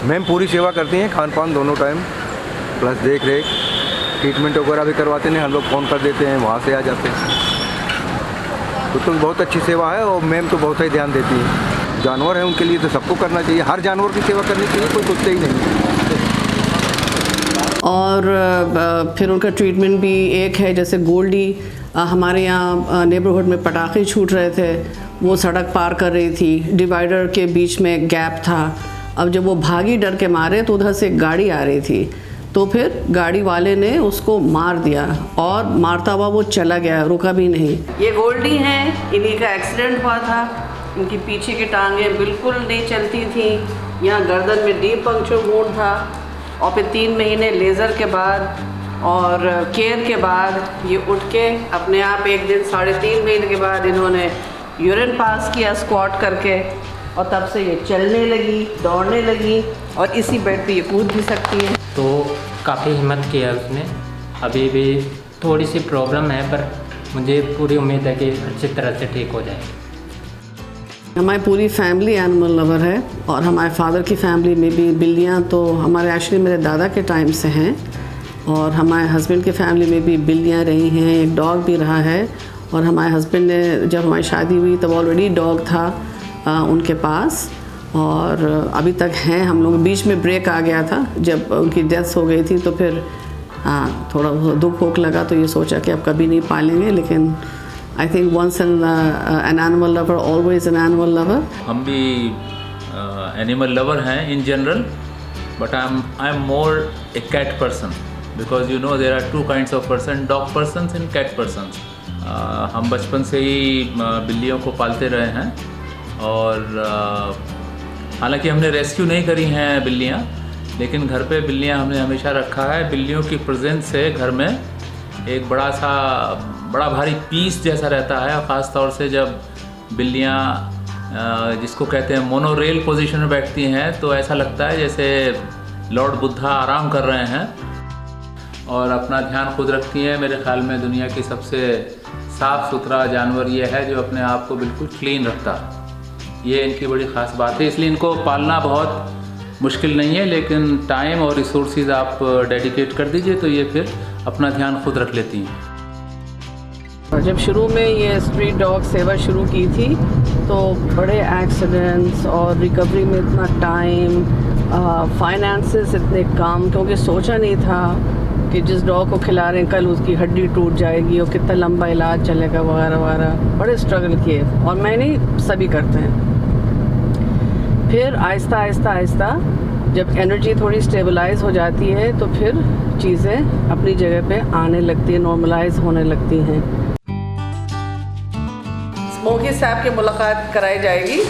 Ma'am पूरी सेवा करती हैं, खान पान दोनों टाइम, प्लस देख रेख, ट्रीटमेंट वगैरह भी करवाते हैं। हम लोग फ़ोन कर देते हैं, वहाँ से आ जाते हैं। तो बहुत अच्छी सेवा है, और मैम तो बहुत ही ध्यान देती है। जानवर है उनके लिए तो सबको करना चाहिए, हर जानवर की सेवा करनी चाहिए, कोई सोचते ही नहीं। और फिर उनका ट्रीटमेंट भी एक है, जैसे गोल्डी हमारे यहाँ नेबरहुड में पटाखे छूट रहे थे, वो सड़क पार कर रही थी, डिवाइडर के बीच में गैप था। अब जब वो भागी डर के मारे तो उधर से गाड़ी आ रही थी, तो फिर गाड़ी वाले ने उसको मार दिया, और मारता हुआ वो चला गया, रुका भी नहीं। ये गोल्डी हैं, इन्हीं का एक्सीडेंट हुआ था। इनकी पीछे की टांगें बिल्कुल नहीं चलती थी, यहाँ गर्दन में डीप पंक्चर वुंड था। और फिर 3 महीने लेज़र के बाद और केयर के बाद ये उठ के अपने आप एक दिन 3.5 महीने के बाद इन्होंने यूरिन पास किया स्क्वाट करके, और तब से ये चलने लगी, दौड़ने लगी, और इसी बेड पे ये कूद भी सकती है। तो काफ़ी हिम्मत किया उसने। अभी भी थोड़ी सी प्रॉब्लम है, पर मुझे पूरी उम्मीद है कि अच्छी तरह से ठीक हो जाएगी। हमारी पूरी फैमिली एनिमल लवर है, और हमारे फादर की फैमिली में भी बिल्लियाँ तो हमारे एक्चुअली मेरे दादा के टाइम से हैं, और हमारे हस्बैंड की फैमिली में भी बिल्लियाँ रही हैं, एक डॉग भी रहा है। और हमारे हस्बैंड ने जब हमारी शादी हुई तब ऑलरेडी डॉग था उनके पास, और अभी तक हैं। हम लोग बीच में ब्रेक आ गया था जब उनकी डेथ हो गई थी, तो फिर थोड़ा दुख भोग लगा, तो ये सोचा कि अब कभी नहीं पालेंगे। लेकिन I think once an animal lover always an animal lover. हम भी एनिमल लवर हैं in general, but I am more a cat person, because you know there are 2 kinds of person, dog persons and cat persons. हम बचपन से ही बिल्लियों को पालते रहे हैं, और हालांकि हमने रेस्क्यू नहीं करी हैं बिल्लियाँ, लेकिन घर पे बिल्लियाँ हमने हमेशा रखा है। बिल्लियों की प्रेजेंस से घर में एक बड़ा भारी पीस जैसा रहता है, ख़ास तौर से जब बिल्लियाँ जिसको कहते हैं मोनोरेल पोजीशन में बैठती हैं, तो ऐसा लगता है जैसे लॉर्ड बुद्धा आराम कर रहे हैं और अपना ध्यान खुद रखती हैं। मेरे ख्याल में दुनिया की सबसे साफ़ सुथरा जानवर ये है जो अपने आप को बिल्कुल क्लीन रखता है। ये इनकी बड़ी ख़ास बात है, इसलिए इनको पालना बहुत मुश्किल नहीं है, लेकिन टाइम और रिसोर्सेज आप डेडिकेट कर दीजिए तो ये फिर अपना ध्यान खुद रख लेती हैं। जब शुरू में ये स्ट्रीट डॉग सेवा शुरू की थी तो बड़े एक्सीडेंट्स और रिकवरी में इतना टाइम, फाइनेंसेस इतने कम, क्योंकि सोचा नहीं था कि जिस डॉग को खिला रहे हैं कल उसकी हड्डी टूट जाएगी और कितना लंबा इलाज चलेगा वगैरह वगैरह। बड़े स्ट्रगल किए और मैं नहीं, सभी करते हैं। फिर आहिस्ता आहिस्ता आहिस्ता जब एनर्जी थोड़ी स्टेबलाइज हो जाती है तो फिर चीज़ें अपनी जगह पे आने लगती हैं, नॉर्मलाइज होने लगती हैं। स्मोकी साहब की मुलाकात कराई जाएगी।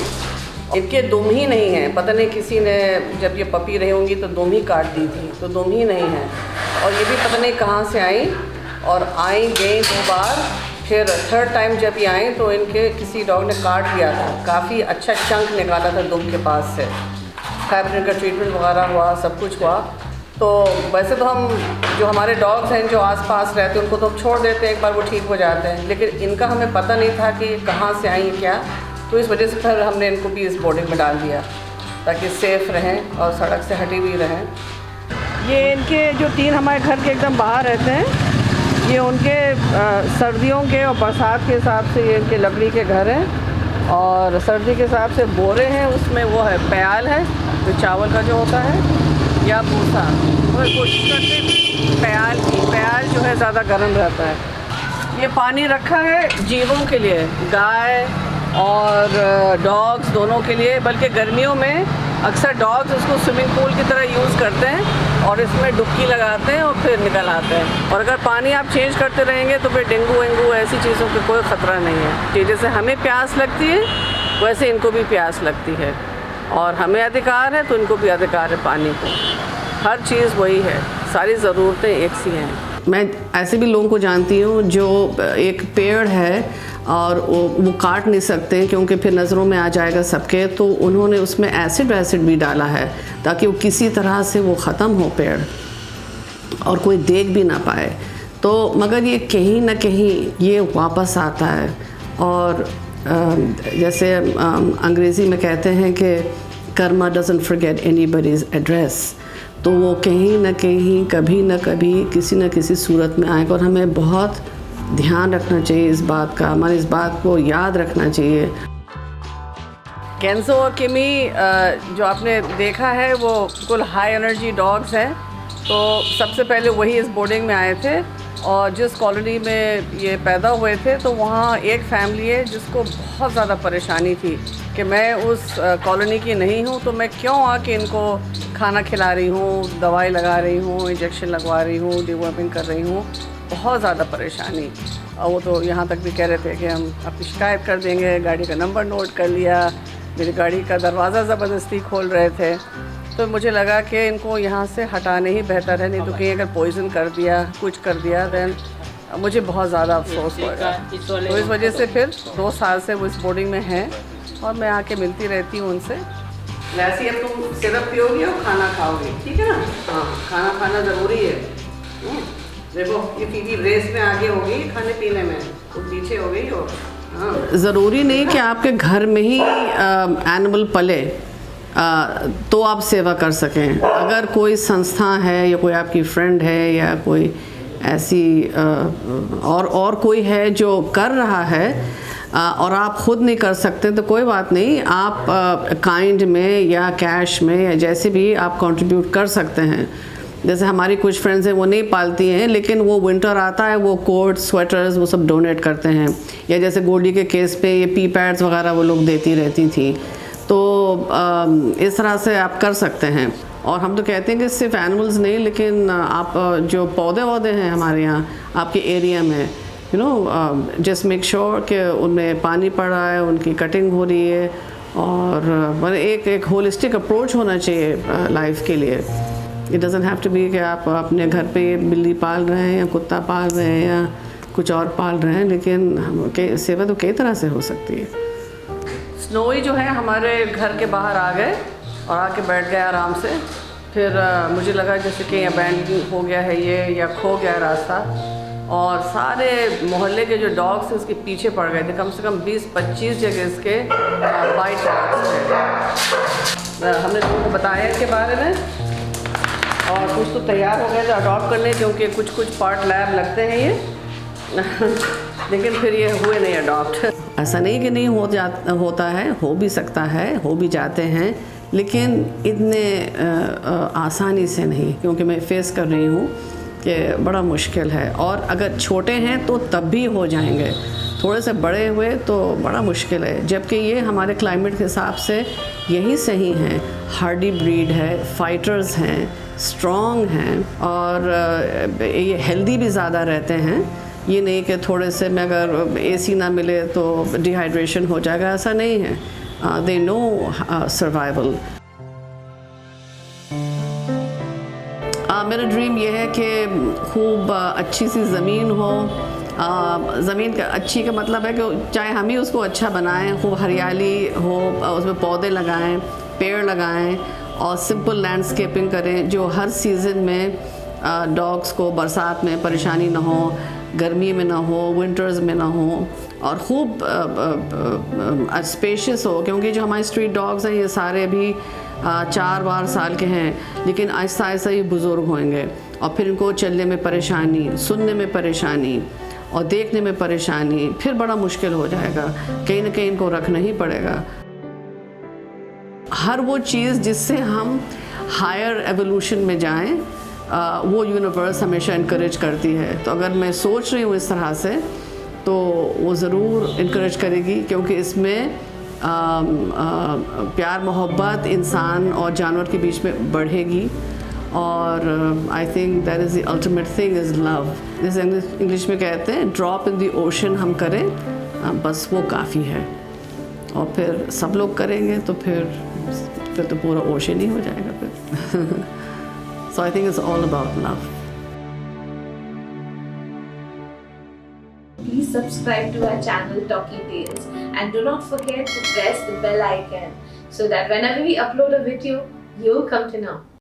इनके दुम ही नहीं हैं, पता नहीं किसी ने जब ये पपी रही होंगी तो दुम ही काट दी थी, तो दुम ही नहीं है। और ये भी पता नहीं कहाँ से आई, और आई गई 2 बार, फिर थर्ड टाइम जब ये आई तो इनके किसी डॉग ने काट दिया था, काफ़ी अच्छा चंक निकाला था दुम के पास से। खैर इनका ट्रीटमेंट वगैरह हुआ, सब कुछ हुआ। तो वैसे तो हम जो हमारे डॉग्स हैं जो आसपास रहते हैं उनको तो हम छोड़ देते हैं, एक बार वो ठीक हो जाते हैं, लेकिन इनका हमें पता नहीं था कि कहाँ से आई क्या, तो इस वजह से फिर हमने इनको भी इस बोर्डिंग में डाल दिया ताकि सेफ़ रहें और सड़क से हटी हुई रहें। ये इनके जो 3 हमारे घर के एकदम बाहर रहते हैं, ये उनके सर्दियों के और बरसात के हिसाब से ये इनके लकड़ी के घर हैं, और सर्दी के हिसाब से बोरे हैं, उसमें वो है प्याल है जो चावल का जो होता है, या भूसा। और कोशिश करते हैं प्याल जो है ज़्यादा गर्म रहता है। ये पानी रखा है जीवों के लिए, गाय और डॉग्स दोनों के लिए, बल्कि गर्मियों में अक्सर डॉग्स उसको स्विमिंग पूल की तरह यूज़ करते हैं और इसमें डुबकी लगाते हैं और फिर निकल आते हैं। और अगर पानी आप चेंज करते रहेंगे तो फिर डेंगू वेंगू ऐसी चीज़ों का कोई ख़तरा नहीं है। कि जैसे हमें प्यास लगती है वैसे इनको भी प्यास लगती है, और हमें अधिकार है तो इनको भी अधिकार है पानी को। हर चीज़ वही है, सारी ज़रूरतें एक सी हैं। मैं ऐसे भी लोगों को जानती हूँ जो एक पेड़ है और वो काट नहीं सकते क्योंकि फिर नज़रों में आ जाएगा सबके, तो उन्होंने उसमें एसिड भी डाला है ताकि वो किसी तरह से वो ख़त्म हो पेड़ और कोई देख भी ना पाए। तो मगर ये कहीं ना कहीं ये वापस आता है, और जैसे अंग्रेज़ी में कहते हैं कि कर्मा डजंट फॉरगेट एनीबॉडीज़ एड्रेस, तो वो कहीं ना कहीं कभी ना कभी किसी न किसी सूरत में आएगा, और हमें बहुत ध्यान रखना चाहिए इस बात का, हमारे इस बात को याद रखना चाहिए। केंजो और किमी जो आपने देखा है वो बिल्कुल हाई एनर्जी डॉग्स हैं। तो सबसे पहले वही इस बोर्डिंग में आए थे, और जिस कॉलोनी में ये पैदा हुए थे तो वहाँ एक फैमिली है जिसको बहुत ज़्यादा परेशानी थी कि मैं उस कॉलोनी की नहीं हूँ तो मैं क्यों आके इनको खाना खिला रही हूँ, दवाई लगा रही हूँ, इंजेक्शन लगवा रही हूँ, डिवॉर्मिंग कर रही हूँ, बहुत ज़्यादा परेशानी। और वो तो यहाँ तक भी कह रहे थे कि हम अपनी शिकायत कर देंगे, गाड़ी का नंबर नोट कर लिया, मेरी गाड़ी का दरवाज़ा ज़बरदस्ती खोल रहे थे। तो मुझे लगा कि इनको यहाँ से हटाने ही बेहतर है, नहीं तो कहीं अगर पॉइज़न कर दिया, कुछ कर दिया, दैन मुझे बहुत ज़्यादा अफसोस होगा। तो इस वजह से फिर 2 साल से वो इस बोर्डिंग में हैं और मैं आके मिलती रहती हूँ उनसे। वैसे अब तुम सिरप पियोगी और खाना खाओगी, ठीक है ना? हाँ, खाना खाना ज़रूरी है। देखो ये फीवी रेस में आगे हो गई खाने पीने में, तो पीछे हो गई हो। हाँ, ज़रूरी नहीं कि आपके घर में ही एनिमल पले तो आप सेवा कर सकें। अगर कोई संस्था है या कोई आपकी फ्रेंड है या कोई ऐसी और कोई है जो कर रहा है और आप ख़ुद नहीं कर सकते तो कोई बात नहीं, आप काइंड में या कैश में या जैसे भी आप कंट्रीब्यूट कर सकते हैं। जैसे हमारी कुछ फ्रेंड्स हैं वो नहीं पालती हैं, लेकिन वो विंटर आता है वो कोट स्वेटर्स वो सब डोनेट करते हैं, या जैसे गोल्डी के केस पे ये पी पैड्स वगैरह वो लोग देती रहती थी। तो इस तरह से आप कर सकते हैं। और हम तो कहते हैं कि सिर्फ एनिमल्स नहीं, लेकिन आप जो पौधे वौधे हैं हमारे यहाँ आपके एरिया में, you know, just make sure कि उनमें पानी पड़ रहा है, उनकी कटिंग हो रही है, और एक होलिस्टिक अप्रोच होना चाहिए लाइफ के लिए। It doesn't have to be कि आप अपने घर पे बिल्ली पाल रहे हैं या कुत्ता पाल रहे हैं या कुछ और पाल रहे हैं, लेकिन सेवा तो कई तरह से हो सकती है। स्नोई जो है हमारे घर के बाहर आ गए और आके बैठ गए आराम से। फिर मुझे लगा जैसे कि अबैंडन हो गया है ये या खो गया रास्ता, और सारे मोहल्ले के जो डॉग्स थे उसके पीछे पड़ गए थे। कम से कम 20-25 जगह इसके बाइट मार्क्स थे। हमने लोगों को बताया इसके बारे में, और कुछ तो तैयार हो गए थे अडॉप्ट करने, क्योंकि कुछ पार्ट लैब लगते हैं ये लेकिन फिर ये हुए नहीं अडॉप्ट। ऐसा नहीं कि नहीं होता है, हो भी सकता है, हो भी जाते हैं, लेकिन इतने आसानी से नहीं, क्योंकि मैं फेस कर रही हूँ कि बड़ा मुश्किल है। और अगर छोटे हैं तो तब भी हो जाएंगे, थोड़े से बड़े हुए तो बड़ा मुश्किल है। जबकि ये हमारे क्लाइमेट के हिसाब से यही सही हैं, हार्डी ब्रीड है, फाइटर्स हैं, स्ट्रॉन्ग हैं, और ये हेल्दी भी ज़्यादा रहते हैं। ये नहीं कि थोड़े से में अगर एसी ना मिले तो डिहाइड्रेशन हो जाएगा, ऐसा नहीं है। They know survival. मेरा ड्रीम ये है कि खूब अच्छी सी ज़मीन हो। ज़मीन का अच्छी का मतलब है कि चाहे हम ही उसको अच्छा बनाएं, खूब हरियाली हो, उसमें पौधे लगाएं, पेड़ लगाएं, और सिंपल लैंडस्केपिंग करें, जो हर सीज़न में डॉग्स को बरसात में परेशानी ना हो, गर्मी में ना हो, विंटर्स में ना हो, और खूब स्पेशियस हो। क्योंकि जो हमारे स्ट्रीट डॉग्स हैं ये सारे भी 4 साल के हैं, लेकिन आहिस्ता आहिस्ता ये बुज़ुर्ग होंगे, और फिर इनको चलने में परेशानी, सुनने में परेशानी, और देखने में परेशानी, फिर बड़ा मुश्किल हो जाएगा। कहीं ना कहीं इनको रखना ही पड़ेगा। हर वो चीज़ जिससे हम हायर एवोल्यूशन में जाएं, वो यूनिवर्स हमेशा इनकरेज करती है। तो अगर मैं सोच रही हूँ इस तरह से, तो वो ज़रूर इनकरेज करेगी, क्योंकि इसमें प्यार मोहब्बत इंसान और जानवर के बीच में बढ़ेगी। और I think that is the ultimate thing is love. जैसे इंग्लिश में कहते हैं ड्रॉप इन द ओशन हम करें, बस वो काफ़ी है। और फिर सब लोग करेंगे तो फिर तो पूरा ओशन ही हो जाएगा फिर So I think it's all about love. Please subscribe to our channel Talkie Tales and do not forget to press the bell icon so that whenever we upload a video, you'll come to know.